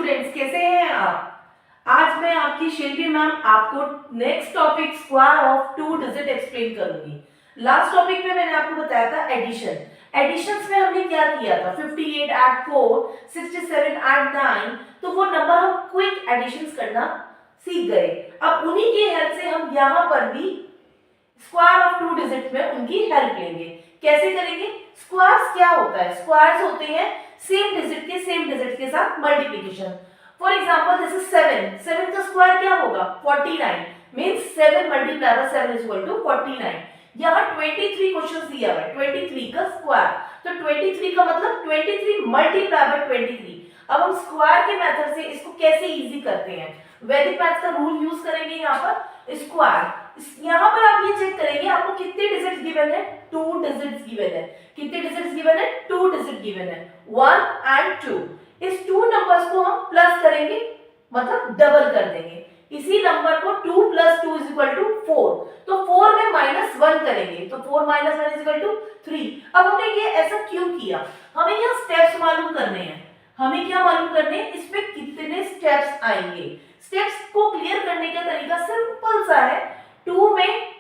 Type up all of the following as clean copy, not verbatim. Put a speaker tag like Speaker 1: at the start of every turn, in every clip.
Speaker 1: Students, कैसे हैं आप? आज मैं आपकी शिल्पी मैम आपको next topic square of two digit explain करूंगी। लास्ट टॉपिक में मैंने आपको बताया था एडिशन। एडिशंस में हमने क्या किया था? 58 ऐड 4, 67 ऐड 9, तो वो नंबर हम क्विक एडिशंस करना सीख गए। अब उन्हीं की हेल्प से हम यहाँ पर भी स्क्वायर ऑफ टू डिजिट में उनकी हेल्प लेंगे। कैसे करेंगे? स्क्वायर्स क्या होता है? स्क्वायर्स होते हैं सेम डिजिट के साथ multiplication. For example this is 7, 7 का स्क्वायर क्या होगा? 49 means 7 multiply by 7 is equal to 49। यहाँ 23 क्वेश्चन दिया हुआ है, 23 का स्क्वायर, तो 23 का मतलब 23 मल्टीप्लाई बाय 23। अब हम स्क्वायर के मेथड से इसको कैसे इजी करते हैं? वैदिक मैथ्स का रूल यूज करेंगे यहाँ पर स्क्वायर। यहाँ पर आप ये चेक करेंगे आपको कितने डिजिट्स गिवन है? 2 डिजिट्स गिवन है। कितने डिजिट्स गिवन है? 2 डिजिट गिवन है, 1 एंड 2। इस 2 नंबर्स को हम प्लस करेंगे, मतलब डबल कर देंगे। इसी नंबर को 2 प्लस 2 इज इक्वल टू 4, तो 4 में माइनस 1 करेंगे, तो 4 माइनस 1 इज इक्वल टू 3। अब हमने ये ऐसा क्यों किया? हमें यहाँ स्टेप्स मालूम करने हैं। हमें क्या मालूम करने हैं? इसमें कितने स्टेप्स आएंगे। स्टेप्स को क्लियर करने का तरीका सिंपल सा है, 2 में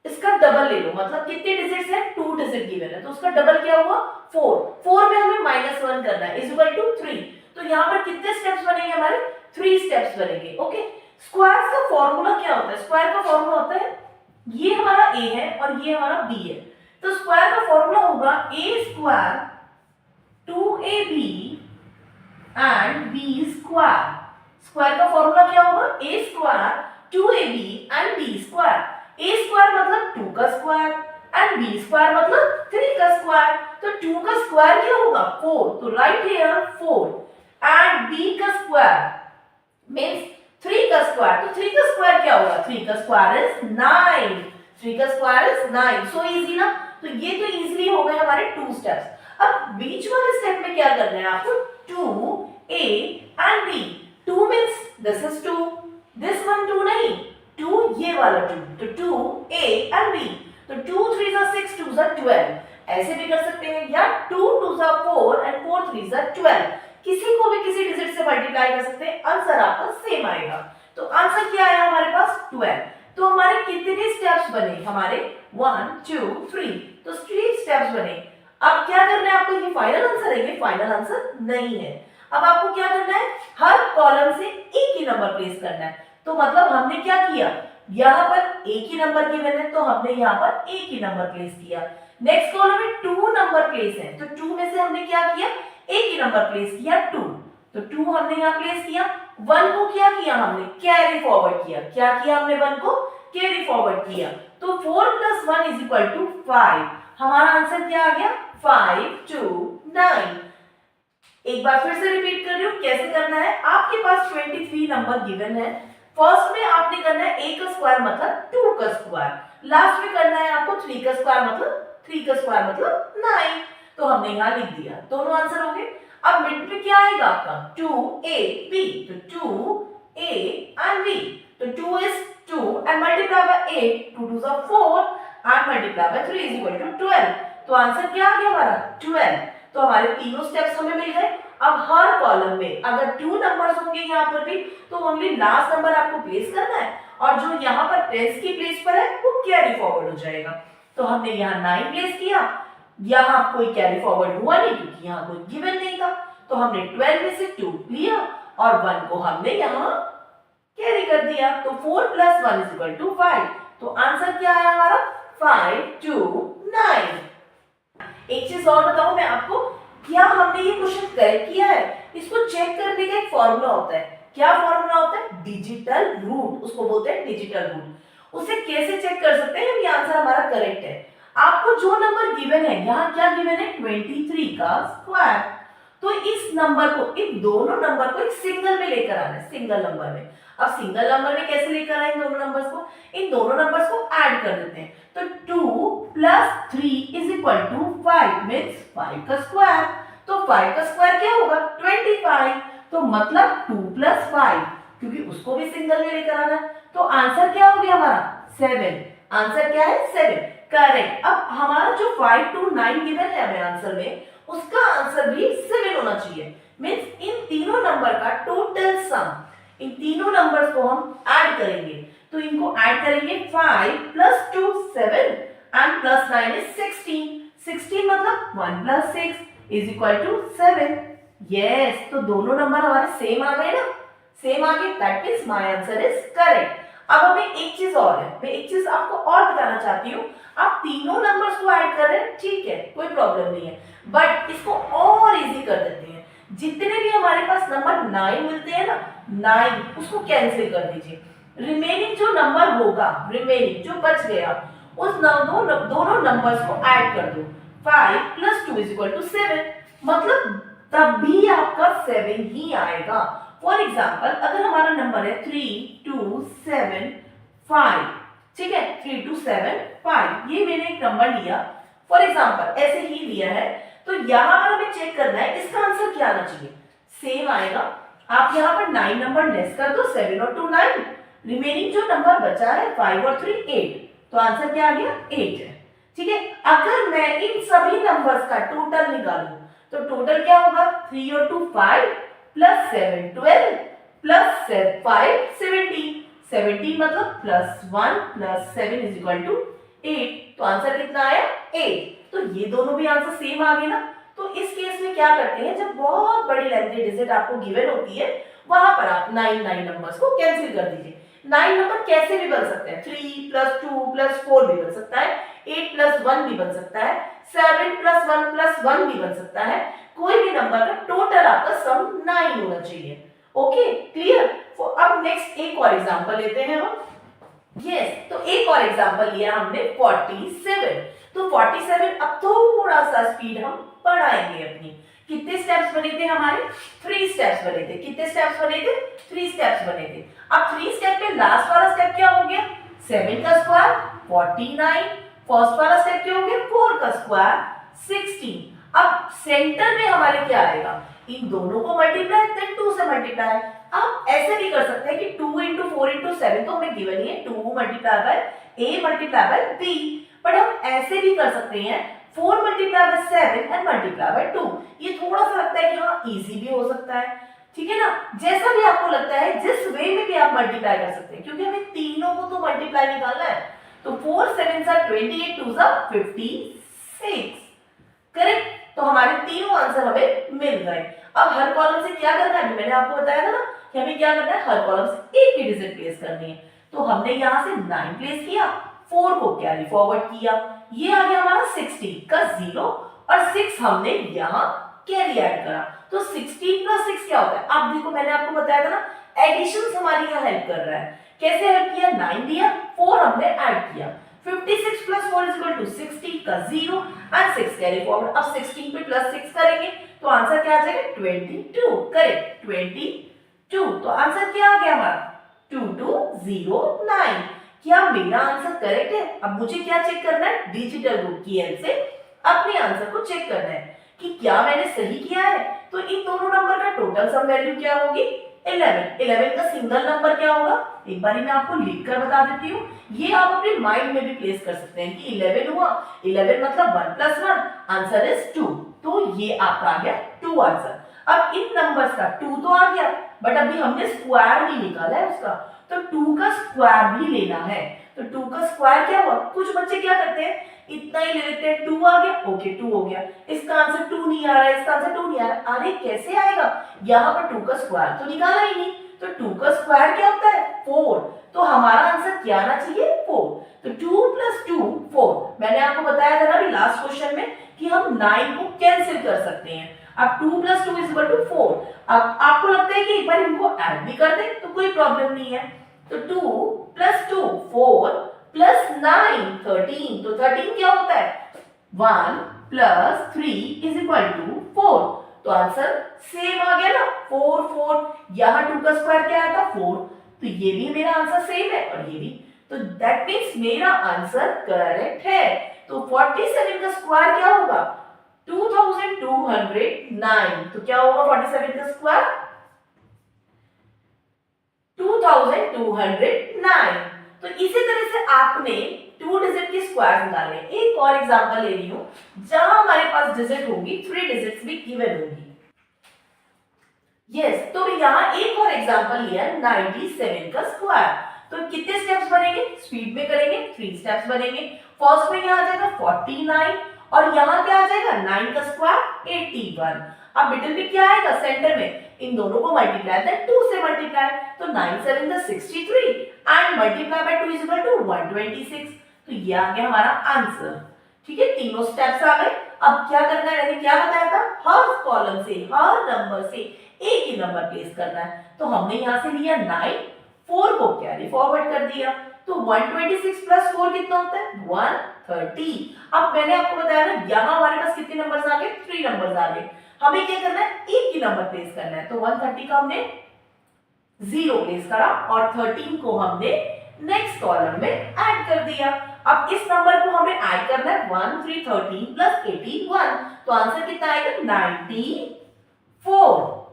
Speaker 1: इसका डबल ले लो, मतलब कितने डिजिट्स है? 2 डिजिट गिवन है, तो उसका डबल क्या हुआ? 4। 4 में हमें माइनस 1 करना है, इज इक्वल टू 3। तो यहाँ पर कितने स्टेप्स बनेंगे हमारे? 3 स्टेप्स बनेंगे। ओके, स्क्वायर का फॉर्मूला क्या होता है? स्क्वायर का फॉर्मूला होता है, ये हमारा a है और ये हमारा b है, तो स्क्वायर का फॉर्मूला होगा a square 2ab and b square. Square का फॉर्मूला क्या होगा? a square 2ab and b square. a square मतलब 2 का स्क्वायर एंड b स्क्वायर मतलब 3 का स्क्वायर, तो 2 का स्क्वायर क्या होगा? 4, तो राइट हियर 4 एंड b का स्क्वायर मींस 3 का स्क्वायर, तो 3 का स्क्वायर क्या होगा? 3 का स्क्वायर इज 9। 3 का स्क्वायर इज 9। सो इजी ना? तो ये तो इजीली हो गए हमारे 2 स्टेप्स। अब बीच वाले स्टेप में क्या करना है आपको? 2a and b। 2 means this is 2, this one 2 नहीं, 2 ये वाला 2, तो 2a एंड b, तो 2 3 6 2 12। ऐसे भी कर सकते हैं, या 2 2 4 एंड 4 3 12। किसी को भी किसी डिजिट से मल्टीप्लाई कर सकते हैं, आंसर आपका सेम आएगा। तो आंसर क्या आया हमारे पास? 12। तो हमारे कितने स्टेप्स बने? हमारे 1 2 3, तो 3 स्टेप्स बने। अब क्या करना है आपको? ये फाइनल आंसर है? ये फाइनल आंसर नहीं है। अब आपको क्या करना है? हर कॉलम से एक ही नंबर प्लेस करना है। तो मतलब हमने क्या किया? यहाँ पर एक ही नंबर गिवन है, तो हमने यहाँ पर एक ही नंबर प्लेस किया। नेक्स्ट कॉलम में 2 नंबर प्लेस है, तो 2 में से हमने क्या किया? एक ही नंबर प्लेस किया 2, तो 2 हमने यहाँ प्लेस किया। 1 को क्या किया हमने? कैरी फॉरवर्ड किया। क्या किया हमने? 1 को कैरी फॉरवर्ड किया, तो 4 + 1 इज इक्वल टू 5। हमारा आंसर क्या आ गया? 5 2 9। एक बार फिर से रिपीट कर रही हूँ कैसे करना है। आपके पास 23 नंबर गिवन है। फर्स्ट में आपने करना है a का स्क्वायर मतलब 2 का स्क्वायर, लास्ट में करना है आपको 3 का स्क्वायर मतलब 3 का स्क्वायर मतलब 9। तो हमने यहाँ लिख दिया, दोनों आंसर हो गए। अब मिड में क्या आएगा आपका? 2ab, तो 2a एंड b, तो 2 is 2 and multiply by 8, 2 2s are 4 and multiply by 3 is equal to 12। तो आंसर क्या आ गया हमारा? 12। तो हमारे तीनों स्टेप्स हमें मिल गए। अब हर कॉलम में अगर 2 नंबर्स होंगे यहाँ पर भी, तो ओनली लास्ट नंबर आपको प्लेस करना है, और जो यहाँ पर टेंस की प्लेस पर है वो कैरी फॉरवर्ड हो जाएगा। तो हमने यहाँ 9 प्लेस किया, यहाँ कोई कैरी फॉरवर्ड हुआ नहीं क्योंकि यहाँ कोई गिवन नहीं था, तो हमने 12 में से 2 लिया और 1 को हमने यहाँ कैरी कर दिया, तो 4 + 1 इज इक्वल टू 5। तो आंसर क्या आया हमारा? 5 2 9। एक चीज और बताऊं मैं आपको, क्या हमने ये क्वेश्चन कर किया है? इसको चेक करने का एक फॉर्मूला होता है। क्या फॉर्मूला होता है? डिजिटल रूट, उसको बोलते हैं डिजिटल रूट। उसे कैसे चेक कर सकते हैं ये आंसर हमारा करेक्ट है? आपको जो नंबर गिवन है, यहाँ क्या गिवन है? 23 का स्क्वायर, तो इस नंबर को, इन दोनों नंबर को एक सिंगल में लेकर आना है, सिंगल नंबर में। अब सिंगल नंबर में कैसे लेकर आए दोनों नंबर्स को? इन दोनों नंबर्स को ऐड कर देते हैं, तो 2 + 3 इज इक्वल टू 5 मींस 5 का स्क्वायर। तो 5 का स्क्वायर क्या होगा? 25। तो मतलब 2 + 5, क्योंकि उसको भी सिंगल में लेकर आना है। तो आंसर क्या हो गया हमारा? 7। आंसर क्या है? 7, करेक्ट। अब हमारा जो 5 2 9 गिवन है हमें आंसर में, उसका आंसर भी 7 होना चाहिए। मींस इन तीनों तीनों नंबर का टोटल सम, इन तीनों नंबर्स को हम ऐड करेंगे। तो इनको ऐड करेंगे 5 + 2 7 एंड +9 is 16। 16 मतलब 1 + 6 इज इक्वल टू 7। यस, तो दोनों नंबर हमारे सेम आ गए ना, सेम आ गए, that means my answer is correct. अब हमें एक चीज और है, मैं एक चीज आपको और बताना चाहती हूँ। आप तीनों नंबर्स को ऐड कर रहे हैं, ठीक है, कोई प्रॉब्लम नहीं है, बट इसको और इजी कर देते हैं। जितने भी हमारे पास नंबर 9 मिलते हैं ना, 9 उसको कैंसिल कर दीजिए। रिमेनिंग जो नंबर होगा, रिमेनिंग जो बच गया, उस दोनों नंबर्स को ऐड कर दो। 5 + 2 = 7, मतलब तब भी आपका 7 ही आएगा। फॉर एग्जाम्पल, अगर हमारा नंबर है 3 2 7 5, ठीक है, 3 2 7 5, ये मैंने एक नंबर लिया, फॉर एग्जाम्पल ऐसे ही लिया है। तो यहाँ पर हमें चेक करना है इसका आंसर क्या आना चाहिए, सेम आएगा। आप यहाँ पर 9 नंबर लेस कर दो, 7 और 2 9, रिमेनिंग जो नंबर बचा है 5 और 3 8, तो आंसर क्या आ गया, 8 है। ठीक है, अगर मैं इन सभी नंबर्स का टोटल निकालूं तो टोटल क्या होगा, 3 और 2 5 + 7 12 + 5 17, 17 मतलब +1 + 7 = 8, तो आंसर कितना आया, 8। तो ये दोनों भी आंसर सेम आ गए ना। तो इस केस में क्या करते हैं, जब बहुत बड़ी लेंथी डिजिट आपको गिवन होती है, वहां पर आप 9 नंबर्स को कैंसिल कर दीजिए। 9 नंबर कैसे भी बन सकते हैं, 3 + 2 + 4 भी बन सकता है, 8 + 1 भी बन सकता है, 7 + 1 + 1 भी बन सकता है। कोई भी नंबर का टोटल आपका सम 9 होना चाहिए। Okay, clear. अब नेक्स्ट एक और एग्जांपल लेते हैं हम। यस, तो एक और एग्जांपल लिया हमने 47। तो 47, अब थोड़ा सा स्पीड हम बढ़ाएंगे अपनी। कितने स्टेप्स बने थे हमारे, 3 स्टेप्स बने थे। कितने स्टेप्स बने थे, 3 स्टेप्स बने थे। अब 3 स्टेप में लास्ट वाला स्टेप क्या हो गया, 7 का स्क्वायर 49, फर्स्ट वाला स्टेप क्या हो गया, 4 का स्क्वायर 16। अब सेंटर में हमारे क्या आएगा, इन दोनों को मल्टीप्लाई, देन 2 से मल्टीप्लाई। आप ऐसे भी कर सकते हैं कि 2 × 4 × 7 तो हमें गिवन ही है, 2 × a × b, बट हम ऐसे भी कर सकते हैं 4 × 7 एंड × 2। ये थोड़ा सा लगता है कि हाँ इजी भी हो सकता है, ठीक है ना। जैसा भी आपको लगता है, जिस वे में भी आप मल्टीप्लाई कर सकते हैं, क्योंकि हमें तीनों को तो मल्टीप्लाई निकालना है। तो 4 7 28, 2 56, करेक्ट। तो हमारे तीनों आंसर हमें मिल गए। अब हर कॉलम से क्या करना है, मैंने आपको बताया था ना कि हमें क्या करना है, हर कॉलम से एक ही डिजिट प्लेस करनी है। तो हमने यहाँ से 9 प्लेस किया, 4 को कैरी फॉरवर्ड किया, ये आ गया हमारा 60 का 0 और 6 हमने यहाँ कैरी ऐड करा। तो 16 + 6 क्या होता है, आप देखो मैंने आपको बताया था ना, एडिशन हमारी यहाँ हेल्प कर रहा है। कैसे हेल्प किया, 9 दिया, 4 हमने ऐड किया, 56 + 4 = 60 का 0 एंड 6 कैरी फॉरवर्ड। अब 16 पे +6 करेंगे तो आंसर क्या आ जाएगा, 22, करेक्ट, 22। तो आंसर क्या आ गया हमारा, 2209। क्या मेरा आंसर करेक्ट है। अब मुझे क्या चेक करना है, डिजिटल रूप की हेल्प से अपने आंसर को चेक करना है कि क्या मैंने सही किया है। तो इन दोनों नंबर का टोटल सम वैल्यू क्या होगी, 11। 11 का सिंगल नंबर क्या होगा, एक बार मैं आपको लिख कर बता देती हूँ। ये आप अपने माइंड में भी प्लेस कर सकते हैं कि 11 हुआ, 11 मतलब 1 + 1, आंसर इज 2। तो ये आपका आ गया 2 आंसर। अब इन नंबर्स का 2 तो आ गया, बट अभी हमने स्क्वायर भी निकाला है उसका, तो 2 का स्क्वायर भी लेना है। तो 2 का स्क्वायर क्या हुआ, कुछ बच्चे क्या करते हैं, इतना ही ले लेते हैं, 2 आ गया, ओके 2 हो गया, इसका आंसर 2 नहीं आ रहा है, इसका आंसर 2 नहीं आ रहा है। अरे कैसे आएगा, यहाँ पर 2 का स्क्वायर तो निकाला ही नहीं। तो 2 का स्क्वायर क्या होता है, 4। तो हमारा आंसर क्या आना चाहिए, 4। तो 2 + 2 4। मैंने आपको बताया था ना अभी लास्ट क्वेश्चन में कि हम 9 को कैंसिल कर सकते हैं। अब 2 + 2 = 4। अब आपको लगता है कि एक बार इनको ऐड भी कर दें तो कोई प्रॉब्लम नहीं है। तो 2 + 2 4 + 9 13। तो 13 क्या होता है, 1 + 3 = 4। तो आंसर सेम आ गया ना, 4 4। यहाँ 2 का स्क्वायर क्या आया था, 4। तो ये भी मेरा आंसर सेम है और ये भी। तो दैट मीन्स मेरा आंसर करेक्ट है। तो 47 का स्क्वायर क्या होगा, 2209। तो क्या होगा 47 का स्क्वायर, 2209। तो इसी तरह से आपने 2 डिजिट के स्क्वायर निकालने। एक और एग्जांपल ले रही हूं जहां हमारे पास डिजिट होंगी, 3 डिजिट्स भी गिवन होंगी। यस, तो यहाँ एक और एग्जांपल लिया है 97 का स्क्वायर। तो कितने स्टेप्स बनेंगे, स्पीड में करेंगे 3 स्टेप्स बनेंगे। फर्स्ट में यहाँ आ जाएगा 49 और यहाँ क्या आ जाएगा 9 का स्क्वायर 81। अब मिडिल में क्या आएगा, सेंटर में इन दोनों को मल्टीप्लाई देन 2 से मल्टीप्लाई, तो 9 7 का 63 and multiply by 2 is equal to 126। तो ये आ गया हमारा आंसर। ठीक है, तीनों स्टेप्स आ गए। अब क्या करना है, मैंने क्या बताया था, हर कॉलम से हर नंबर से एक ही नंबर प्लेस करना है। तो हमने यहाँ से लिया 9, 4 को कैरी फॉरवर्ड कर दिया, तो 126 प्लस 4 कितना होता है 130। अब मैंने आपको बताया ना, यहाँ हमारे पास कितने नंबर्स आ गए, 3 नंबर्स आ गए। हमें क्या करना है, एक ही नंबर प्लेस करना है। तो 130 का हमने 0 प्लेस करा और 13 को हमने नेक्स्ट कॉलम में ऐड कर दिया। अब इस नंबर को हमें ऐड करना है 1 3 13 प्लस 18 1, तो आंसर कितना आएगा 94।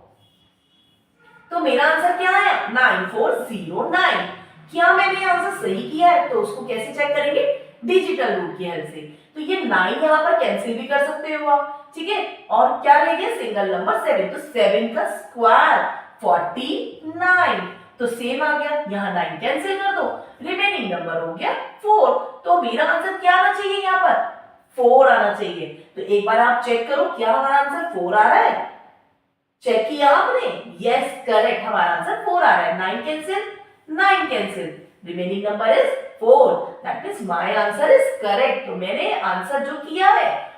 Speaker 1: तो मेरा आंसर क्या आया 9409। क्या मैंने आंसर सही किया है, तो उसको कैसे चेक करेंगे, डिजिटल रूट की हेल्प से। तो ये 9 यहाँ पर कैंसिल भी कर सकते हो आप, ठीक है। और क्या रह गया सिंगल नंबर 7, तो 7 का स्क्वायर 49, तो सेम आ गया, यहाँ 9 कैंसिल कर दो, रिमेनिंग नंबर हो गया 4। तो मेरा आंसर क्या आना चाहिए, यहाँ पर 4 आना चाहिए। तो एक बार आप चेक करो क्या हमारा आंसर 4 आ रहा है, चेक किया आपने, यस करेक्ट, हमारा आंसर 4 आ रहा है। 9 cancel 9 cancel, remaining number is 4, that means my answer is correct. तो मैंने आंसर जो किया है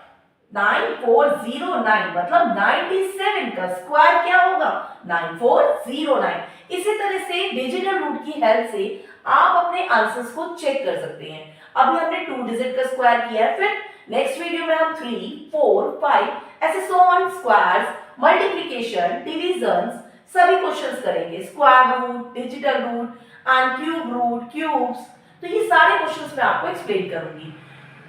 Speaker 1: 9409, मतलब 97 का स्क्वायर क्या होगा 9409। इसी तरह से डिजिटल रूट की हेल्प से आप अपने आंसर्स को चेक कर सकते हैं। अभी हमने 2 डिजिट का स्क्वायर किया है, फिर नेक्स्ट वीडियो में हम 3 4 5 ऐसे so on squares, multiplication, division सभी क्वेश्चंस करेंगे, square root, digital root and cube root, cubes. तो ये सारे क्वेश्चंस मैं आपको एक्सप्लेन करूंगी।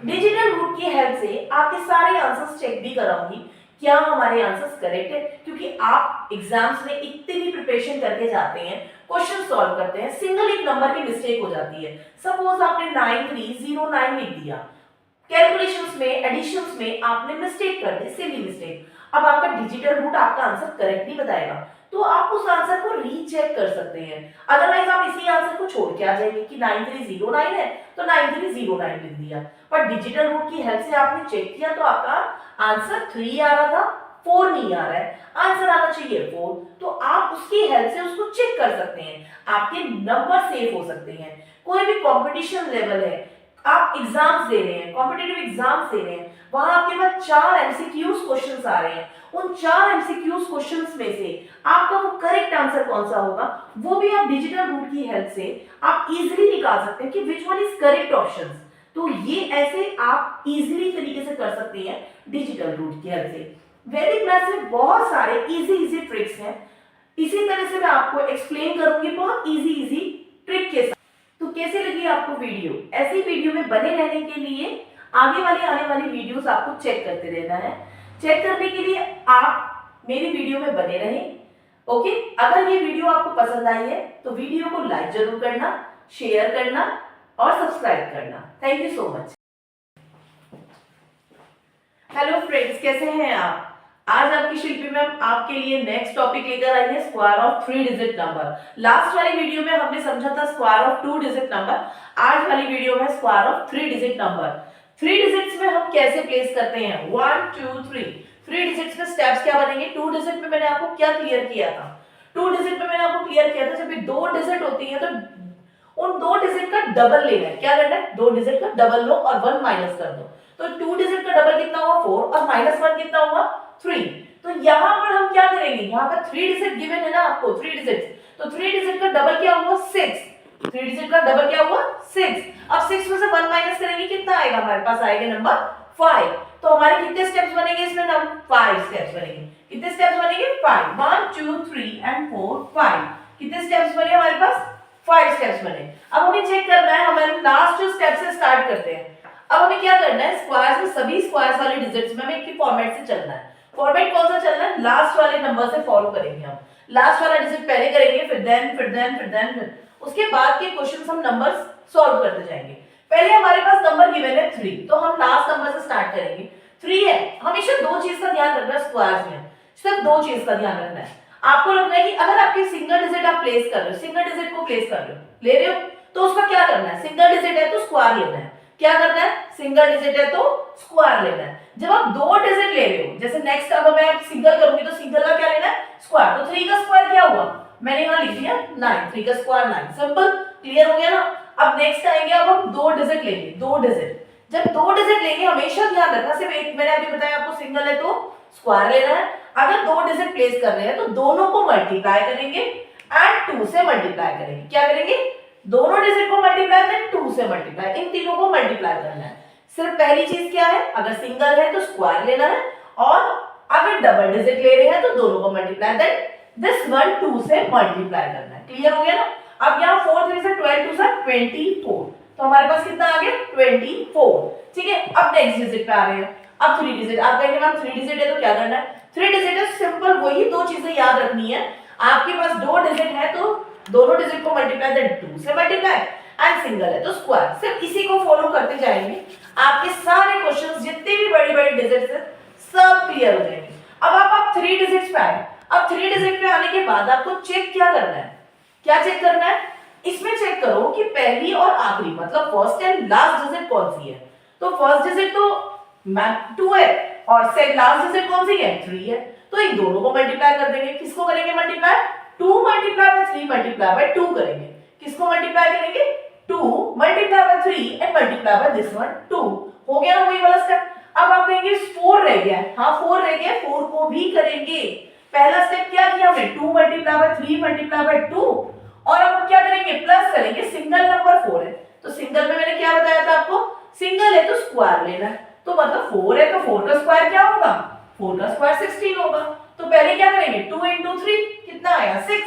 Speaker 1: डिजिटल रूट की हेल्प से आपके सारे आंसर्स चेक भी कराऊंगी क्या हमारे आंसर्स करेक्ट है, क्योंकि आप एग्जाम्स में इतनी भी प्रिपरेशन करके जाते हैं, क्वेश्चन सॉल्व करते हैं, सिंगल एक नंबर की मिस्टेक हो जाती है। सपोज आपने 9309 लिख दिया, कैलकुलेशंस में, एडिशंस में आपने मिस्टेक कर दी, सिली मिस्टेक। अब आपका डिजिटल रूट आपका आंसर करेक्ट नहीं बताएगा, तो आप उस आंसर को रीचेक कर सकते हैं। अदरवाइज आप इसी आंसर को छोड़ के आ जाएंगे कि 9309 है तो 9309 लिख दिया, पर डिजिटल रूट की हेल्प से आपने चेक किया तो आपका आंसर 3 आ रहा था, 4 नहीं आ रहा है, आंसर आना चाहिए 4। तो आप उसकी हेल्प से उसको चेक कर सकते हैं, आपके नंबर सेव हो सकते हैं। कोई भी कंपटीशन लेवल है, आप एग्जाम्स दे रहे हैं, कॉम्पिटिटिव एग्जाम्स दे रहे हैं, वहां आपके पास 4 एमसीक्यूज क्वेश्चंस आ रहे हैं, उन 4 एमसीक्यूज क्वेश्चंस में से आपका वो करेक्ट आंसर कौन सा होगा, वो भी आप डिजिटल रूट की हेल्प से आप इजीली निकाल सकते हैं कि which one is correct options. तो ये ऐसे आप इजीली तरीके से कर सकते हैं डिजिटल रूट की हेल्प से। वैदिक मैथ्स में बहुत सारे इजी ट्रिक्स हैं, इसी तरह से मैं आपको एक्सप्लेन करूंगी बहुत इजी ट्रिक के साथ। तो कैसे लगी आपको वीडियो, ऐसी वीडियो में बने रहने के लिए आगे आने वाली वीडियोस आपको चेक करते रहना है। चेक करने के लिए आप मेरी वीडियो में बने रहें। ओके, अगर ये वीडियो आपको पसंद आई है तो वीडियो को लाइक जरूर करना, शेयर करना और सब्सक्राइब करना। Thank you so much. Hello friends, कैसे हैं आप? आज आपकी शिल्पी मैम आपके लिए नेक्स्ट टॉपिक लेकर आई है, square of 3 digit number. Last वाली वीडियो में हमने समझा था स्क्वायर ऑफ 2 डिजिट नंबर, आज वाली वीडियो में square of 3 digit number. 3 digits में हम कैसे प्लेस करते हैं, 1 2 3। 3 डिजिट्स में स्टेप्स क्या बनेंगे, 2 डिजिट में मैंने आपको क्या क्लियर किया था, 2 डिजिट में मैंने आपको क्लियर किया था जब भी 2 डिजिट होती है तो उन 2 डिजिट का डबल लेना है। क्या करना है, 2 डिजिट का डबल लो और 1 माइनस कर दो। तो 2 डिजिट का डबल कितना हुआ 4 और -1 कितना हुआ 3। तो यहाँ पर हम क्या करेंगे, यहाँ पर 3 डिजिट गिवन है ना आपको, 3 डिजिट, तो 3 डिजिट का डबल क्या हुआ 6। 3 डिजिट का डबल क्या हुआ 6। अब 6 में से 1 माइनस करेंगे, कितना आएगा हमारे पास, आएगा नंबर 5। तो हमारे कितने स्टेप्स बनेंगे इसमें, नंबर 5 स्टेप्स बनेंगे। कितने स्टेप्स बनेंगे 5, 1 2 3 एंड 4 5। कितने स्टेप्स बने हमारे पास, 5 स्टेप्स बने। अब हमें चेक करना है, हमारे लास्ट स्टेप से स्टार्ट करते हैं। अब हमें क्या करना है, स्क्वायर्स में सभी स्क्वायर्स वाले डिजिट्स में हमें एक ही फॉर्मेट से चलना है। फॉर्मेट कौन सा चलना है, लास्ट वाले नंबर से फॉलो करेंगे हम। लास्ट वाला डिजिट पहले करेंगे, फिर उसके बाद के क्वेश्चंस हम नंबर्स सॉल्व करते जाएंगे। पहले हमारे पास नंबर गिवन है 3, तो हम लास्ट नंबर से स्टार्ट करेंगे। 3 है, हमेशा दो चीज का ध्यान रखना है स्क्वायर्स में, सिर्फ दो चीज का ध्यान रखना है। आपको लगना है कि अगर आपके सिंगल डिजिट आप प्लेस कर रहे हो, सिंगल डिजिट को प्लेस कर रहे हो, ले रहे हो, तो उसका क्या करना है, सिंगल डिजिट है तो स्क्वायर लेना है। क्या करना है, सिंगल डिजिट है तो स्क्वायर लेना है। जब आप दो डिजिट ले रहे हो, जैसे नेक्स्ट अगर मैं सिंगल करूंगी तो सिंगल का क्या लेना है, स्क्वायर। तो 3 का स्क्वायर क्या हुआ, मैंने यहां लिख दिया 9, 3 का स्क्वायर 9, सिंपल, क्लियर हो गया ना। अब नेक्स्ट आएंगे, अब हम दो डिजिट लेंगे, दो डिजिट। जब दो डिजिट लेंगे हमेशा ध्यान रखना, सिर्फ एक, मैंने अभी बताया आपको सिंगल है तो स्क्वायर लेना है। अगर दो डिजिट प्लेस कर रहे हैं तो दोनों को मल्टीप्लाई करेंगे एंड 2 से मल्टीप्लाई करेंगे। क्या करेंगे, दोनों डिजिट को मल्टीप्लाई देन 2 से मल्टीप्लाई, इन तीनों को मल्टीप्लाई करना है। सिर्फ पहली चीज क्या है, अगर सिंगल है तो स्क्वायर लेना है, और अगर डबल डिजिट ले रहे हैं तो दोनों को मल्टीप्लाई देन दिस वन 2 से मल्टीप्लाई करना है। क्लियर हो गया ना। अब यहाँ 4 3 से 12 2 से 24, तो हमारे पास कितना आ गया 24। ठीक है, अब नेक्स्ट डिजिट पे आ रहे हैं। अब 3 डिजिट, आप कहेंगे मैम 3 डिजिट है तो क्या करना है, 3 डिजिट है सिंपल, वही दो चीजें याद रखनी है। आपके पास दो डिजिट है तो दोनों डिजिट को मल्टीप्लाई देन 2 से मल्टीप्लाई, एंड सिंगल है तो स्क्वायर। सिर्फ इसी को फॉलो करते जाएंगे, आपके सारे क्वेश्चंस जितने भी बड़ी बड़ी डिजिट्स है सब क्लियर हो जाएंगे। अब आप 3 डिजिट्स पे आए। अब 3 डिजिट पे आने के बाद आपको चेक क्या करना है, क्या चेक करना है, इसमें चेक करो कि पहली और आखिरी मतलब फर्स्ट एंड लास्ट डिजिट कौन सी है। तो फर्स्ट डिजिट तो 2 है और सेकंड लास्ट डिजिट कौन सी है, 3 है। तो इन दोनों को मल्टीप्लाई कर देंगे। किसको करेंगे multiply, 2 multiply by 3 multiply by 2 करेंगे। किसको मल्टीप्लाई करेंगे, 2 multiply by 3 and multiply by this one 2। हो गया ना वही वाला स्टेप। अब आप कहेंगे 4 रह गया, हाँ 4 रह गया, 4 को भी करेंगे। पहला स्टेप क्या किया हमने, 2 मल्टीप्लाई बाय 3 मल्टीप्लाई बाय 2, और अब हम क्या करेंगे, प्लस करेंगे। सिंगल नंबर 4 है तो सिंगल में मैंने क्या बताया था आपको, सिंगल है तो स्क्वायर लेना है। तो मतलब 4 है तो 4 का स्क्वायर क्या होगा, 4 का स्क्वायर 16 होगा। तो पहले क्या करेंगे, 2 इंटू 3 कितना आया 6,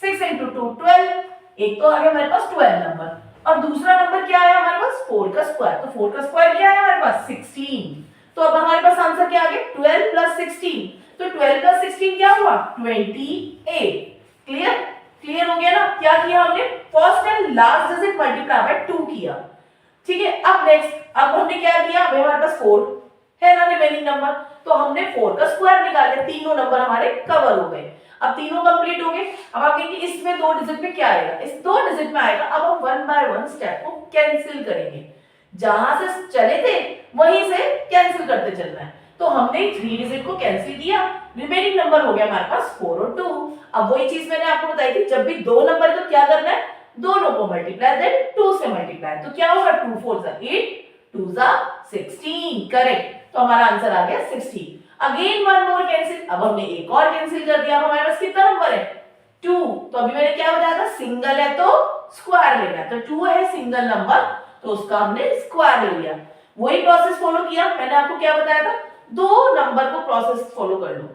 Speaker 1: 6 इंटू 2 12, एक तो आ गया हमारे पास 12 नंबर, और दूसरा नंबर क्या आया हमारे पास 4 का स्क्वायर। तो 4 का स्क्वायर क्या आया हमारे पास 16। तो अब हमारे पास आंसर क्या आ गया 12 प्लस 16। तो 12 प्लस 16 क्या हुआ 28। क्लियर, क्लियर हो गया ना। क्या किया हमने, first and last digit multiply by 2 किया। ठीक है, अब नेक्स्ट, अब हमने क्या किया, अभी हमारे पास 4 है ना रिमेनिंग नंबर, तो हमने 4 का स्क्वायर निकाले, तीनों नंबर हमारे कवर हो गए। अब तीनों कंप्लीट हो गए। अब आप कहेंगे इसमें दो डिजिट में क्या आएगा, इस दो डिजिट में आएगा। अब हम वन बाय वन स्टेप को कैंसिल करेंगे, जहां से चले थे वहीं से कैंसिल करते चलना है। तो हमने 3 डिजिट को कैंसिल किया, रिमेनिंग नंबर हो गया हमारे पास 4 और 2। अब वही चीज मैंने आपको बताई थी, जब भी दो नंबर है तो क्या करना है, दोनों को मल्टीप्लाई देन 2 से मल्टीप्लाई। तो क्या होगा 2 4 जा 8, 2 जा 16, करेक्ट। तो हमारा आंसर आ गया 16। अगेन वन मोर कैंसिल, अब हमने एक और कैंसिल कर दिया। अब हमारे पास कितना नंबर है 2। तो अभी मैंने क्या बताया था, सिंगल है तो स्क्वायर लेना है। तो 2 है सिंगल नंबर तो उसका हमने स्क्वायर ले लिया। वही प्रोसेस फॉलो किया, मैंने आपको क्या बताया था, दो नंबर को प्रोसेस फॉलो कर लो।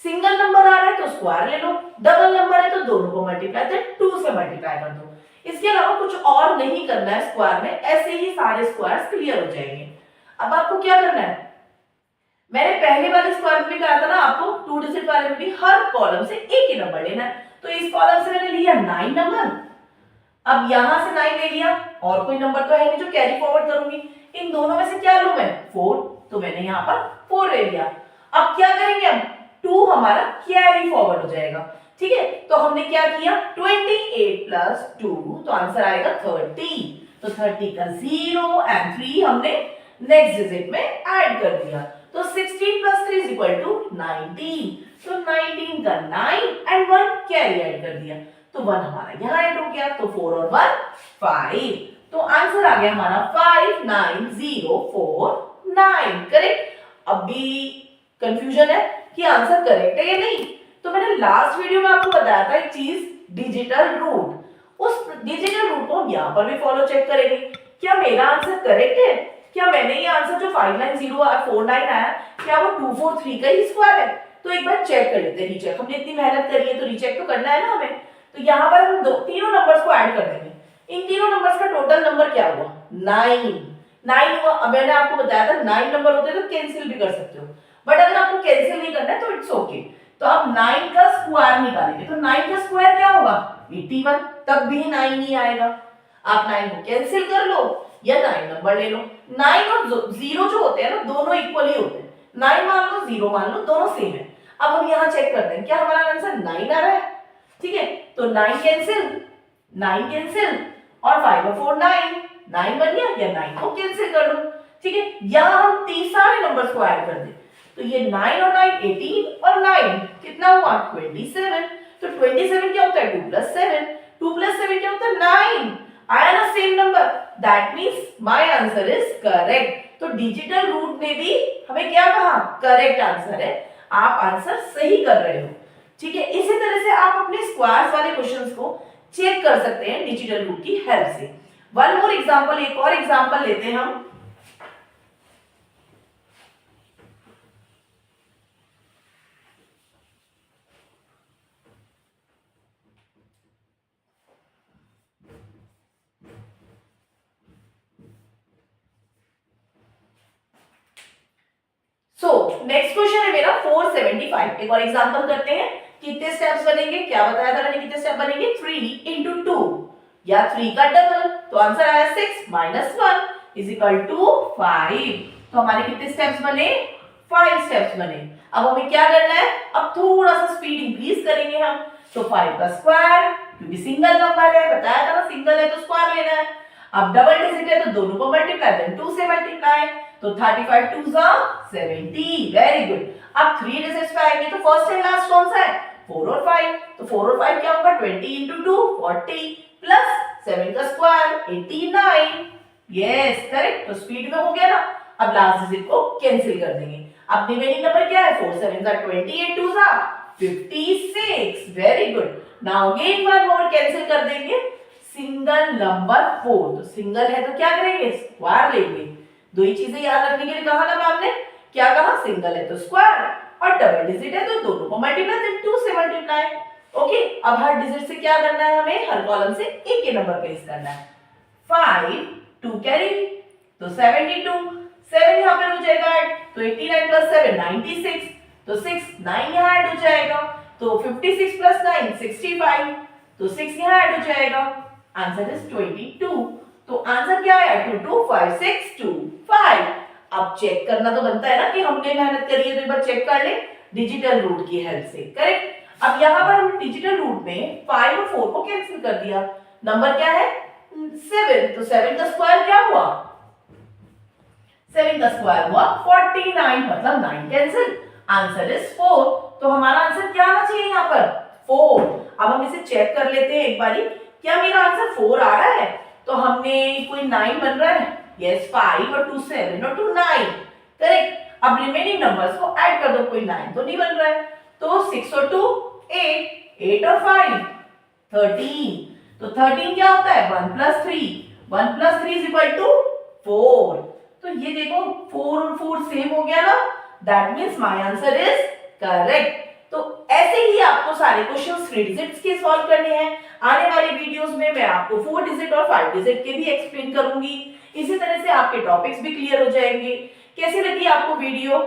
Speaker 1: सिंगल नंबर आ रहा है तो स्क्वायर ले लो, डबल नंबर है तो दोनों को मल्टीप्लाई देन 2 से मल्टीप्लाई कर दो। इसके अलावा कुछ और नहीं करना है स्क्वायर में, ऐसे ही सारे स्क्वायर्स क्लियर हो जाएंगे। अब आपको क्या करना है, मैंने पहले वाले स्क्वायर में कहा था ना आपको, 2 डिजिट वाले में भी हर कॉलम से एक ही नंबर लेना है। तो इस कॉलम से मैंने लिया 9 नंबर, अब यहां से 9 ले लिया, और कोई नंबर तो है नहीं जो कैरी फॉरवर्ड करूंगी। इन दोनों में से क्या लूं मैं 4, तो मैंने यहां पर 4 ले लिया। अब क्या करेंगे, हम 2 हमारा कैरी फॉरवर्ड हो जाएगा। ठीक है, तो हमने क्या किया 28 प्लस 2, तो आंसर आएगा 30। तो 30 का 0 एंड 3 हमने नेक्स्ट डिजिट में ऐड कर दिया। तो 16 प्लस 3 इज इक्वल टू 19। तो 19 का 9 एंड 1 कैरी ऐड कर दिया, तो 1 हमारा यहाँ ऐड हो गया। तो 4 और 1 5, तो आंसर आ गया हमारा 59049, करेक्ट। अब भी कंफ्यूजन है कि आंसर करेक्ट है या नहीं, तो मैंने लास्ट वीडियो में आपको बताया था एक चीज, डिजिटल रूट। उस डिजिटल रूट को हम यहाँ पर भी फॉलो चेक करेंगे, क्या मेरा आंसर करेक्ट है, क्या मैंने ये आंसर जो 59049 आया क्या वो 243 का ही स्क्वायर है। तो एक बार चेक कर लेते हैं, रीचेक, हमने इतनी मेहनत करी है तो रीचेक तो करना है ना हमें। तो यहाँ पर हम तीनों नंबर्स को ऐड कर देंगे। इन तीनों नंबर्स का टोटल नंबर क्या हुआ 9 हुआ। अब मैंने आपको बताया था 9 नंबर होते हैं तो कैंसिल भी कर सकते हो, बट अगर आपको कैंसिल नहीं करना है तो इट्स ओके। तो आप 9 का स्क्वायर निकालेंगे, तो 9 का स्क्वायर क्या होगा 81, तब भी 9 ही आएगा। आप 9 को कैंसिल कर लो या 9 नंबर ले लो। 9 और 0 जो होते हैं ना दोनों इक्वली होते हैं, 9 मान लो 0 मान लो, दोनों सेम है। अब हम यहाँ चेक करते हैं क्या हमारा आंसर 9 आ रहा है, ठीक है, तो 9 कैंसिल और 5 और 4 9 बन गया, या 9 को कैंसिल कर लो, ठीक है, यहाँ हम तीन सारे नंबर्स को ऐड कर दें, तो ये 9 और 9 18 और 9 कितना हुआ 27, तो 27 क्या होता है 2 + 7, 2 + 7 क्या होता है 9, आया ना same number, that means my answer is correct. तो डिजिटल रूट ने भी हमें क्या कहा, करेक्ट आंसर है, आप आंसर सही कर रहे हो, ठीक है। इसी तरह से आप अपने स्क्वायर्स वाले क्वेश्चंस को चेक कर सकते हैं डिजिटल रूट की हेल्प से। वन मोर एग्जांपल, एक और एग्जांपल लेते हैं हम। सो नेक्स्ट क्वेश्चन है मेरा 475। एक और एग्जांपल करते हैं, कितने स्टेप्स बनेंगे, क्या बताया था मैंने, कितने स्टेप बनेंगे 3 × 2 या 3 का डबल, तो आंसर आया 6 - 1 = 5। तो हमारे कितने स्टेप्स बने, 5 स्टेप्स बने। अब हमें क्या करना है, अब थोड़ा सा स्पीड इंक्रीज करेंगे हम, तो 5 का स्क्वायर, क्योंकि सिंगल नंबर है, बताया था ना सिंगल है तो स्क्वायर लेना है। अब डबल डिजिट है तो दोनों को मल्टीप्लाई, देन 2 से मल्टीप्लाई, तो 35 2 70, वेरी गुड। अब 3 डिजिट्स पे आएंगे तो फर्स्ट एंड लास्ट कौन सा है 4 और 5, तो 4 और 5 क्या होगा 20 × 2 40 प्लस 7 का स्क्वायर 89, यस करेक्ट। तो स्पीड में हो गया ना। अब लास्ट डिजिट को कैंसिल कर देंगे। अब रिमेनिंग नंबर क्या है 4 7 28 2 56, very good. Now again one more cancel कर देंगे, सिंगल नंबर 4, तो सिंगल है तो क्या करेंगे स्क्वायर लेंगे। दो ही चीजें याद रखने के लिए कहा ना मैम ने, क्या कहा सिंगल है तो स्क्वायर और डबल डिजिट है तो दोनों को मल्टीप्लाई, देन 2 से मल्टीप्लाई। ओके, अब हर डिजिट से क्या करना है हमें, हर कॉलम से एक ही नंबर प्लेस करना है। 5 2 कैरी तो 72, 7 यहाँ पे हो जाएगा ऐड, तो 89 + 7 96, तो 6 9 यहाँ ऐड हो जाएगा, तो 56 + 9 65, तो 6 यहाँ ऐड हो जाएगा, आंसर इज 22। तो आंसर क्या आया 225625। अब चेक करना तो बनता है ना कि हमने मेहनत करी है, तो एक बार चेक कर ले डिजिटल रूट की हेल्प से, करेक्ट। अब यहाँ पर हम डिजिटल रूट में 5 और 4 को कैंसिल कर दिया, नंबर क्या है 7, तो 7 का स्क्वायर क्या हुआ 7 का स्क्वायर हुआ 49, मतलब 9 कैंसिल, आंसर इज 4। तो हमारा आंसर क्या आना चाहिए यहाँ पर 4। अब हम इसे चेक कर लेते हैं एक बारी, क्या मेरा आंसर 4 आ रहा है, तो हमने कोई 9 बन रहा है, यस 5 और 2 7 और 2 9, करेक्ट। अब रिमेनिंग नंबर्स को ऐड कर दो, कोई 9 तो नहीं बन रहा है, तो 6 और 2 8, 8 और 5 13, तो 13 क्या होता है 1 + 3, 1 + 3 = 4। तो ये देखो 4 और 4 सेम हो गया ना, that means my answer is correct. तो ऐसे ही आपको सारे क्वेश्चंस 3 डिजिट्स के सॉल्व करने हैं। आने वाली वीडियोस में मैं आपको 4 डिजिट और 5 डिजिट के भी एक्सप्लेन करूंगी। इसी तरह से आपके टॉपिक्स भी क्लियर हो जाएंगे। कैसी लगी आपको वीडियो,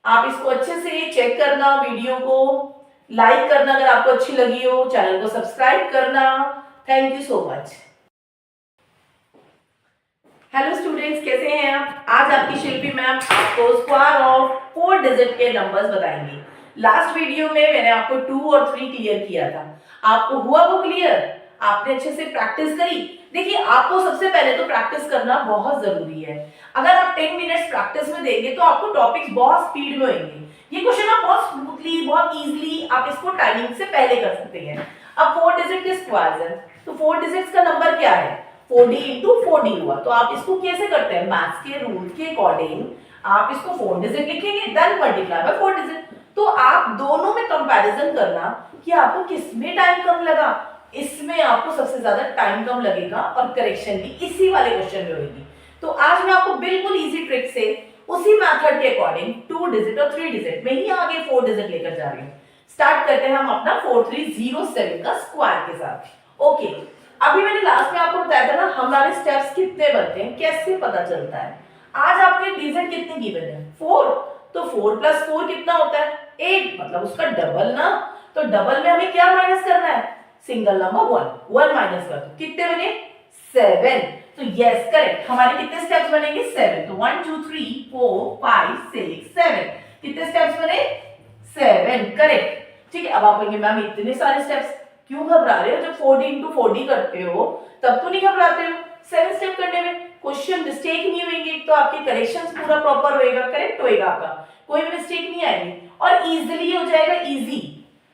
Speaker 1: आप इसको अच्छे से चेक करना, वीडियो को लाइक करना अगर आपको अच्छी लगी हो, चैनल को सब्सक्राइब करना। Thank you so much. Hello students, कैसे हैं आप। आज आपकी शिल्पी मैम आपको स्क्वायर ऑफ 4 डिजिट के नंबर्स बताएंगी। लास्ट वीडियो में मैंने आपको 2 और 3 क्लियर किया था, आपको हुआ वो क्लियर, आपने अच्छे से प्रैक्टिस करी। देखिए आपको सबसे पहले तो प्रैक्टिस करना बहुत जरूरी है। अगर आप 10 मिनट्स प्रैक्टिस में देंगे तो आपको टॉपिक्स बहुत स्पीड में होंगे। ये क्वेश्चन आप बहुत स्मूथली, बहुत इजीली आप इसको टाइमिंग से पहले कर सकते हैं। अब 4 डिजिट के स्क्वायर्स है, तो 4 डिजिट्स का नंबर क्या है 4d × 4d हुआ। तो आप इसको कैसे करते हैं, मैथ्स के रूल के अकॉर्डिंग आप इसको 4 डिजिट लिखेंगे, देन मल्टीप्लाई बाय 4 डिजिट। तो आप दोनों में कंपैरिजन करना कि आपको किसमें टाइम कम लगा, इसमें आपको सबसे ज्यादा टाइम कम लगेगा और करेक्शन भी इसी वाले क्वेश्चन में होगी। तो आज मैं आपको बिल्कुल इजी ट्रिक से उसी मेथड के अकॉर्डिंग 2 डिजिट और 3 डिजिट में ही आगे 4 डिजिट लेकर जा रही हूँ। स्टार्ट करते हैं हम अपना 4307 का स्क्वायर के साथ। ओके, अभी मैंने लास्ट में आपको बताया था ना हमारे स्टेप्स कितने बनते हैं, कैसे पता चलता है। आज आपके डिजिट कितने गिवन है 4, तो 4 + 4 कितना होता है 8, मतलब उसका डबल ना। तो डबल में हमें क्या माइनस करना है, सिंगल नंबर 1 माइनस कर दो, कितने बने 7। तो यस करेक्ट, हमारे कितने स्टेप्स बनेंगे 7। तो 1 2 3 4 5 6 7, कितने स्टेप्स बने 7 करेक्ट। ठीक है, अब आप कहेंगे मैम इतने सारे स्टेप्स क्यों घबरा रहे हो, जब 40 इंटू 40 करते हो तब तो नहीं घबराते हो 7 स्टेप करने में, क्वेश्चन मिस्टेक नहीं होंगे, तो आपके करेक्शंस पूरा प्रॉपर होएगा, करेक्ट होएगा, आपका कोई भी मिस्टेक नहीं आएगी और इजीली हो जाएगा, इजी।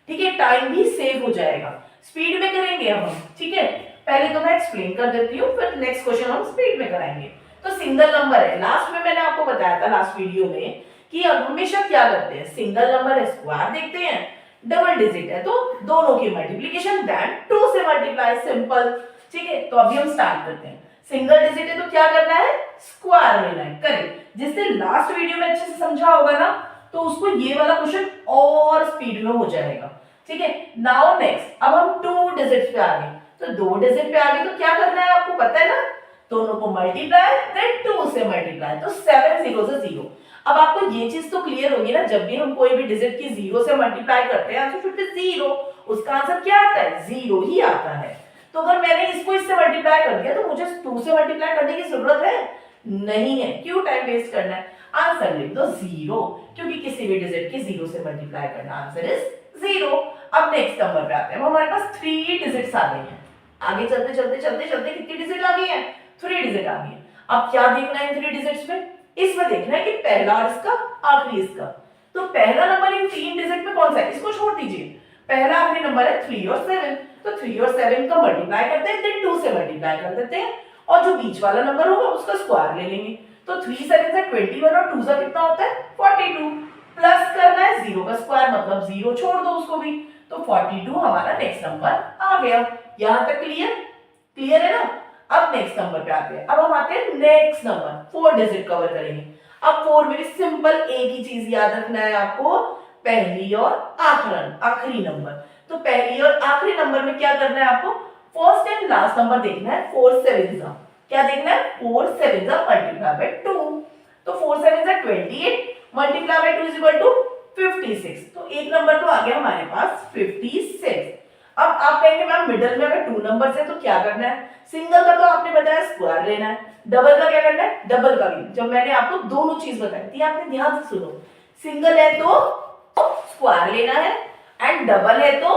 Speaker 1: ठीक है, टाइम भी सेव हो जाएगा, स्पीड में करेंगे अब हम। ठीक है, पहले तो मैं एक्सप्लेन कर देती हूँ, फिर नेक्स्ट क्वेश्चन हम स्पीड में कराएंगे। तो सिंगल नंबर है, लास्ट में मैंने आपको बताया था लास्ट वीडियो में कि अब हमेशा क्या करते हैं, सिंगल नंबर है स्क्वायर देखते हैं, डबल डिजिट है तो दोनों की मल्टीप्लिकेशन देन 2 से मल्टीप्लाई, सिंपल। ठीक है, तो अभी हम स्टार्ट करते हैं। सिंगल डिजिट है तो क्या करना है, स्क्वायर लेना है, करेक्ट। जिसने लास्ट वीडियो में अच्छे से समझा होगा ना, तो उसको ये वाला क्वेश्चन और स्पीड में हो जाएगा। ठीक है, नाउ नेक्स्ट, अब हम 2 डिजिट पे आ गए, तो 2 डिजिट पे आ गए तो क्या करना है आपको पता है ना, दोनों को मल्टीप्लाई देन 2 से मल्टीप्लाई, तो 7 0 से 0। अब आपको ये चीज तो क्लियर होगी ना, जब भी हम कोई भी डिजिट की 0 से मल्टीप्लाई करते हैं तो फिर 0, उसका आंसर क्या आता है, 0 ही आता है। तो अगर मैंने इसको इससे मल्टीप्लाई कर दिया तो मुझे 2 से मल्टीप्लाई करने की जरूरत है नहीं है, क्यों टाइम वेस्ट करना है, आंसर लिख दो 0, क्योंकि किसी भी डिजिट की 0 से मल्टीप्लाई करना, आंसर इज 0। अब नेक्स्ट नंबर पे आते हैं, हमारे पास 3 डिजिट्स आ गई हैं, आगे चलते चलते चलते चलते कितनी डिजिट आ गई है, 3 डिजिट आ गई है। अब क्या देखना है इन 3 डिजिट्स में, इसमें देखना है कि पहला और इसका आखिरी इसका, तो पहला नंबर इन 3 डिजिट में कौन सा है, इसको छोड़ दीजिए, पहला आखिरी नंबर है 3 और 7, तो 3 और 7 का मल्टीप्लाई करते हैं, देन 2 से मल्टीप्लाई कर देते हैं और जो बीच वाला नंबर होगा उसका स्क्वायर ले लेंगे, तो 3 7 से 21 और 2 से कितना होता है 42, प्लस करना है 0 का स्क्वायर, मतलब 0 छोड़ दो उसको भी, तो 42 हमारा नेक्स्ट नंबर आ गया। यहां तक क्लियर, क्लियर है ना। अब नेक्स्ट नंबर पे आते हैं, अब हम आते हैं नेक्स्ट नंबर, 4 डिजिट कवर करेंगे। अब 4 में भी सिंपल एक ही चीज याद रखना है आपको, पहली और आखिरी नंबर। तो पहली और आखिरी नंबर में क्या करना है आपको, फर्स्ट एंड लास्ट नंबर देखना है, 4 7 जा, क्या देखना है 4 7 जा मल्टीप्लाई बाय 2, तो 4 7 जा 28 multiply by 2 is equal to 56, तो एक नंबर तो आ गया हमारे पास 56। अब आप कहेंगे मैम मिडिल में अगर 2 नंबर है तो क्या करना है, सिंगल का तो आपने बताया स्क्वायर लेना है, डबल का क्या करना है, डबल का भी, जब मैंने आपको दोनों चीज बताई थी आपने ध्यान से सुनो, सिंगल है तो स्क्वायर लेना है एंड डबल है तो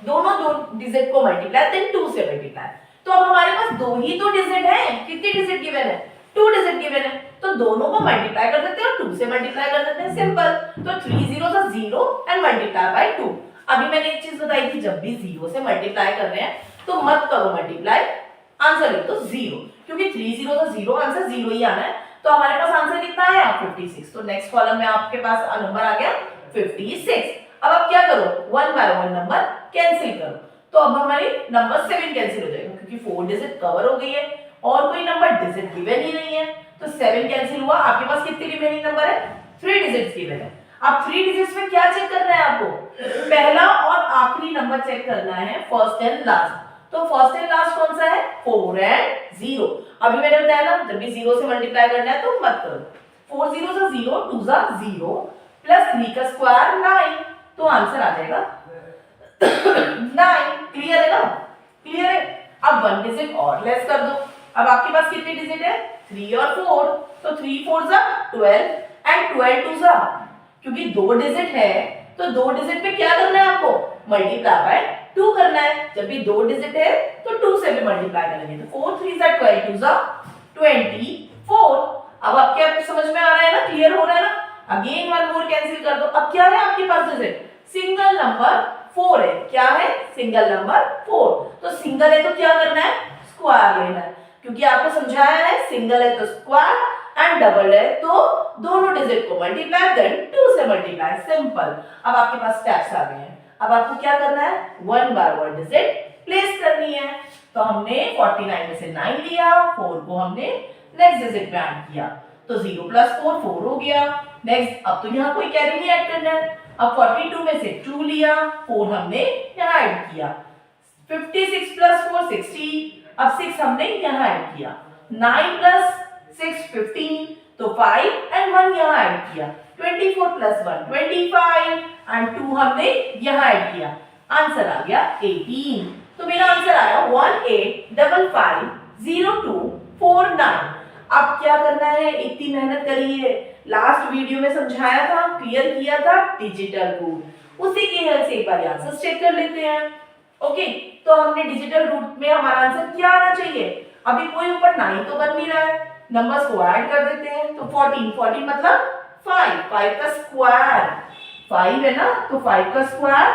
Speaker 1: दोनों दो डिजिट को मल्टीप्लाई देन 2 से मल्टीप्लाई। तो अब हमारे पास दो ही तो डिजिट है, कितनी डिजिट गिवन है, 2 डिजिट गिवन है, तो दोनों को मल्टीप्लाई कर देते हैं और 2 से मल्टीप्लाई कर देते हैं, सिंपल। तो 3 0 से 0 एंड मल्टीप्लाई बाय 2। अभी मैंने एक चीज बताई थी, जब भी 0 से मल्टीप्लाई कर रहे हैं तो मत करो मल्टीप्लाई, आंसर लिख दो 0, क्योंकि 3 0 से 0 आंसर 0 ही आना है, तो हमारे पास आंसर कितना है 56, तो नेक्स्ट कॉलम में आपके पास नंबर आ गया 56। अब आप क्या करो, 1 बाय 1 नंबर कैंसिल करो, तो अब हमारी नंबर 7 कैंसिल हो जाएगा, क्योंकि 4 डिजिट कवर हो गई है और कोई नंबर डिजिट गिवन ही नहीं है, तो 7 कैंसिल हुआ। आपके पास कितनी रिमेनिंग नंबर है, 3 डिजिट्स गिवन है। अब 3 डिजिट्स में क्या चेक करना है आपको, पहला और आखिरी नंबर चेक करना है, फर्स्ट एंड लास्ट। तो फर्स्ट एंड लास्ट कौन सा है, 4 एंड 0। अभी मैंने बताया ना, जब भी 0 से मल्टीप्लाई करना है तो मत करो, 4 0 से 0 2 जा 0 प्लस 3 का स्क्वायर 9, तो आंसर आ जाएगा 9। क्लियर है ना, क्लियर है। अब 1 डिजिट और लेस कर दो, अब आपके पास कितने डिजिट है 3 और 4, तो 3 4 जा 12 एंड 12 2 जा, क्योंकि 2 डिजिट है तो 2 डिजिट पे क्या करना है आपको, मल्टीप्लाई बाय 2 करना है, जब भी 2 डिजिट है तो 2 से भी मल्टीप्लाई करेंगे, तो 4 3 जा 12 2 जा 24। अब आपके आप समझ में आ रहा है ना, क्लियर हो रहा है ना। अगेन 1 मोर कैंसिल कर दो, अब क्या है आपके पास डिजिट, सिंगल नंबर 4 है, क्या है सिंगल नंबर 4, तो सिंगल है तो क्या करना है स्क्वायर लेना है, क्योंकि आपको समझाया है सिंगल है तो स्क्वायर एंड डबल है तो दोनों डिजिट को मल्टीप्लाई देन 2 से मल्टीप्लाई, सिंपल। अब आपके पास स्टेप्स आ गए हैं, अब आपको क्या करना है 1 बाय 1 डिजिट प्लेस करनी है, तो हमने 49 में से 9 लिया, 4 को हमने नेक्स्ट डिजिट पे ऐड किया, तो 0 प्लस 4 4 हो गया। नेक्स्ट, अब तो यहाँ कोई कैरी नहीं ऐड करना है, अब 42 में से 2 लिया, 4 हमने यहाँ ऐड किया, 56 प्लस 4 60, अब 6 हमने यहाँ ऐड किया, 9 प्लस 6 15, तो 5 एंड 1 यहाँ ऐड किया, 24 प्लस 1 25 एंड 2 हमने यहाँ ऐड किया, आंसर आ गया 18। तो मेरा आंसर आया 18550249। अब क्या करना है, इतनी मेहनत करी है, लास्ट वीडियो में समझाया था, क्लियर किया था डिजिटल रूट, उसी की हेल्प से एक बार आंसर चेक कर लेते हैं। ओके, तो हमने डिजिटल रूट में हमारा आंसर क्या आना चाहिए, अभी कोई ऊपर 9 तो बन नहीं रहा है, नंबर्स को ऐड कर देते हैं, तो 14 मतलब 5 का स्क्वायर 5 है ना, तो 5 का स्क्वायर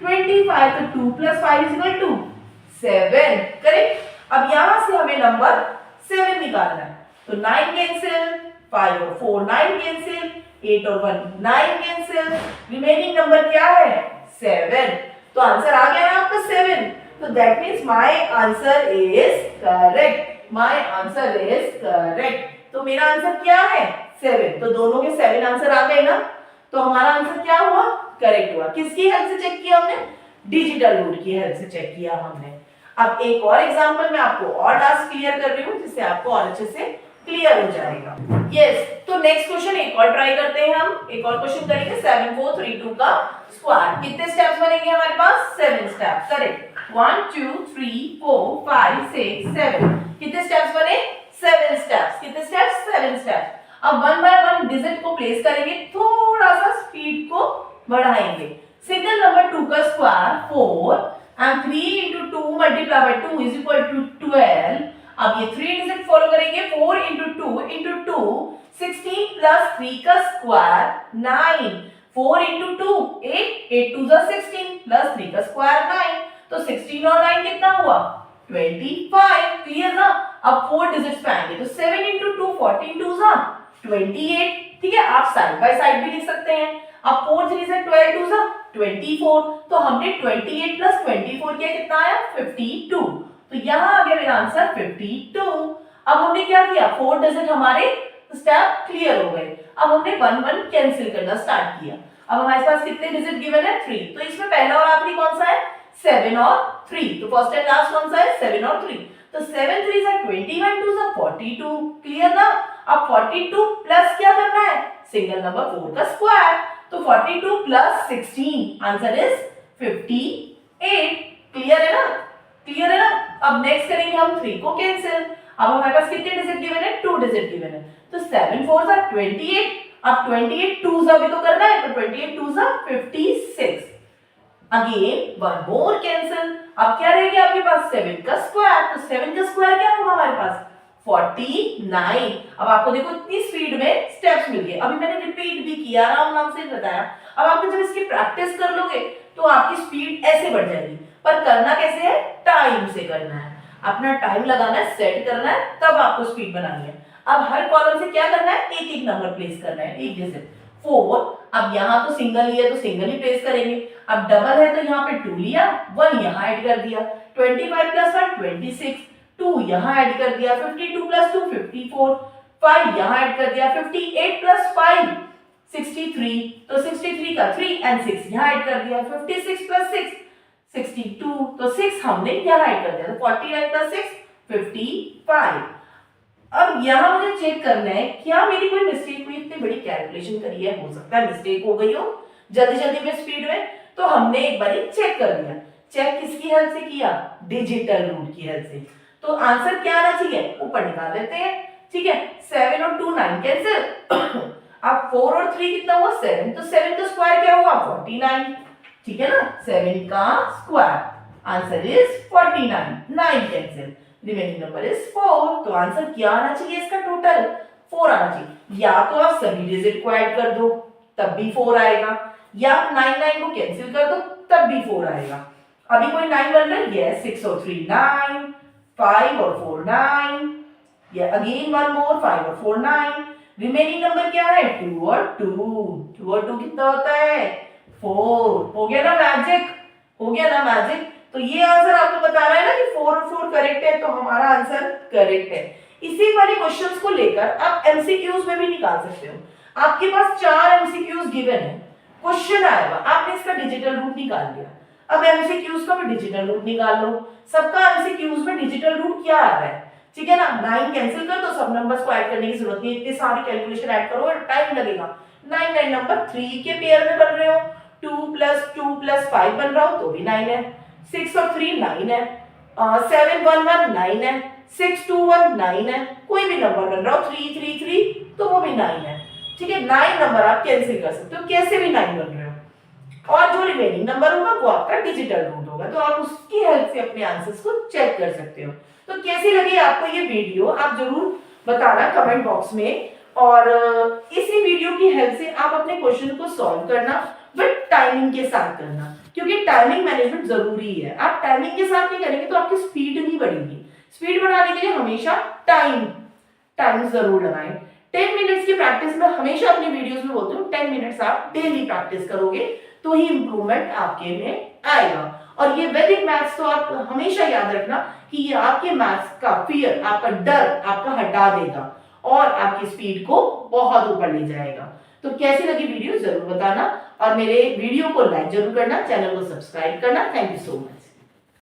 Speaker 1: 25, तो 2 + 5 = 7, करेक्ट। अब यहां से हमें नंबर 7 निकालना है, तो 9 कैंसिल, 5 और 4 9 कैंसिल, 8 और 1 9 कैंसिल, रिमेनिंग नंबर क्या है 7, तो आंसर आ गया ना आपका 7, तो that means my answer is correct, my answer is correct, तो मेरा आंसर क्या है 7, तो दोनों के 7 आंसर आ गए ना, तो हमारा आंसर क्या हुआ, करेक्ट हुआ। किसकी हेल्प से चेक किया हमने, डिजिटल रूट की हेल्प से चेक किया हमने। अब एक और एग्जांपल मैं आपको और लास्ट क्लियर कर रही हूँ, जिससे आपको और अच्छे से क्लियर हो जाएगा। यस, तो नेक्स्ट क्वेश्चन एक और ट्राई करते हैं, हम एक और क्वेश्चन करेंगे 7 4 3 2 का स्क्वायर। कितने स्टेप्स बनेंगे हमारे पास, 7 स्टेप्स, करेक्ट। 1 2 3 4 5 6 7, कितने स्टेप्स बने, 7 स्टेप्स, कितने स्टेप्स, 7 स्टेप्स। अब 1 बाय 1 डिजिट को प्लेस करेंगे, थोड़ा सा स्पीड को बढ़ाएंगे। सिंगल नंबर 2 का square 4 and 3 into 2 multiplied by 2 is equal to 12। अब ये 3 डिजिट फॉलो करेंगे, 4 into 2 into 2 16 plus 3 का स्क्वायर 9, 4 into 2 8 8 2 जा 16 plus 3 का स्क्वायर 9, तो 16 और 9 कितना हुआ 25, क्लियर ना। अब 4 डिजिट्स पे आएंगे, तो 7 into 2 14 2 जा 28, ठीक है, आप साइड बाय साइड भी लिख सकते हैं। अब 4 3 से 12 2 जा 24, तो हमने 28 + 24 किया, कितना आया 52, तो यहां आ गया मेरा आंसर 52। अब हमने क्या किया, 4 डिजिट हमारे स्टेप क्लियर हो गए। अब हमने 1 1 कैंसिल करना स्टार्ट किया। अब हमारे पास कितने डिजिट गिवन है 3, तो इसमें पहला और आखिरी कौन सा है 7 और 3, तो फर्स्ट एंड लास्ट कौन सा है 7 और 3, तो 7 3 जा 21 2 जा 42, क्लियर ना। अब 42 प्लस क्या करना है, सिंगल नंबर 4 का स्क्वायर, तो 42 + 16 आंसर इज 58, क्लियर है ना, क्लियर है ना। अब नेक्स्ट करेंगे हम 3 को कैंसिल। अब हमारे पास कितने डिजिट गिवन है, 2 डिजिट गिवन है, तो 7 4 जा 28, अब 28 2 जा भी तो करना है, तो 28 2 जा 56, अगेन वन मोर कैंसिल। अब क्या रह गया आपके पास 7 का स्क्वायर, तो 7 का स्क्वायर क्या होगा हमारे पास 49। अब आपको देखो इतनी स्पीड में स्टेप्स मिल गए, अभी मैंने रिपीट भी किया, आराम आराम से बताया। अब आप जब इसकी प्रैक्टिस कर लोगे तो आपकी स्पीड ऐसे बढ़ जाएगी, पर करना कैसे है, टाइम से करना है, अपना टाइम लगाना है, सेट करना है, तब आपको स्पीड बनानी है। अब हर कॉलम से क्या करना है, एक एक नंबर प्लेस करना है, एक डिजिट 4, अब यहाँ तो सिंगल ही है तो सिंगल ही प्लेस करेंगे, अब डबल है तो यहाँ पे 2 लिया, 1 यहाँ ऐड कर दिया, 25 + 1 26, 2 यहाँ ऐड कर दिया, 52 + 2 54, 5 यहाँ ऐड कर दिया, 58 + 5 63, तो 63 का 3 and 6 यहाँ ऐड कर दिया, 56 + 6 62, तो 6 हमने यहाँ ऐड कर दिया, तो 49 + 6 55। अब यहाँ मुझे चेक करना है क्या मेरी कोई मिस्टेक हुई, इतनी बड़ी कैलकुलेशन करी है, हो सकता है मिस्टेक हो गई हो जल्दी जल्दी में स्पीड में, तो हमने एक बार चेक कर लिया। चेक किसकी हेल्प से किया, डिजिटल रूट की हेल्प से, तो आंसर क्या आना चाहिए, ऊपर निकाल लेते हैं, ठीक है। 7 और 2 9 कैंसिल, अब 4 और 3 कितना हुआ 7, तो 7 का स्क्वायर क्या हुआ 49, ठीक है ना, 7 का square answer is 49, 9 cancel, remaining number is 4, तो आंसर क्या आना चाहिए इसका टोटल 4 आना चाहिए। या तो आप सभी डिजिट को ऐड कर दो तब भी 4 आएगा, या आप 9 9 को कैंसिल कर दो तब भी 4 आएगा। अभी कोई 9 बन रहा है, यस, 6 और 3 9, 5 और 4 9, या अगेन वन मोर 5 और 4 9, रिमेनिंग नंबर क्या है 2 और 2, 2 और 2 कितना होता है 4, हो गया ना मैजिक, हो गया ना मैजिक। तो ये आंसर आपको बता रहा है ना कि 4 और 4 करेक्ट है, तो हमारा आंसर करेक्ट है। इसी वाले क्वेश्चंस को लेकर आप एमसीक्यूज में भी निकाल सकते हो। आपके पास 4 एमसीक्यूज गिवन है, क्वेश्चन आएगा, आपने इसका डिजिटल रूट निकाल लिया, अब एमसीक्यूज का भी डिजिटल रूट निकाल लो। सबका एमसीक्यूज में डिजिटल रूट क्या आ रहा है, ठीक है ना, 9 कैंसिल कर दो, सब नंबर्स को ऐड करने की जरूरत नहीं, इतनी सारी कैलकुलेशन ऐड करो टाइम लगेगा। 9 9 नंबर 3 के पेयर में बन रहे हो, 2 + 2 + 5 बन रहा हो तो भी 9 है, 6 और 3 9 है, 7 1 1 9 है, 6 2 1 9 है, कोई भी नंबर बन रहा हो 3 3 3 तो वो भी 9 है। ठीक है, 9 नंबर आप कैंसिल कर सकते हो, कैसे भी 9 बन रहे हो, और जो रिमेनिंग नंबर होगा वो आपका डिजिटल रूट होगा, तो आप उसकी हेल्प से अपने आंसर्स को चेक कर सकते हो। तो कैसी लगी आपको ये वीडियो, आप जरूर बताना कमेंट बॉक्स में, और इसी वीडियो की हेल्प से आप अपने क्वेश्चन को सॉल्व करना, बट टाइमिंग के साथ करना, क्योंकि टाइमिंग मैनेजमेंट जरूरी है। आप टाइमिंग के साथ नहीं करेंगे तो आपकी स्पीड नहीं बढ़ेगी। स्पीड बढ़ाने के लिए हमेशा टाइम जरूर लगाएं। 10 मिनट्स की प्रैक्टिस में हमेशा अपनी वीडियोस में बोलती हूँ, 10 मिनट्स आप डेली प्रैक्टिस करोगे तो ही इंप्रूवमेंट आपके में आएगा। और ये वैदिक मैथ्स तो आप हमेशा याद रखना कि ये आपके मैथ्स का फियर, आपका डर आपका हटा देगा और आपकी स्पीड को बहुत ऊपर ले जाएगा। तो कैसी लगी वीडियो जरूर बताना, और मेरे वीडियो को लाइक जरूर करना, चैनल को सब्सक्राइब करना। Thank you so much.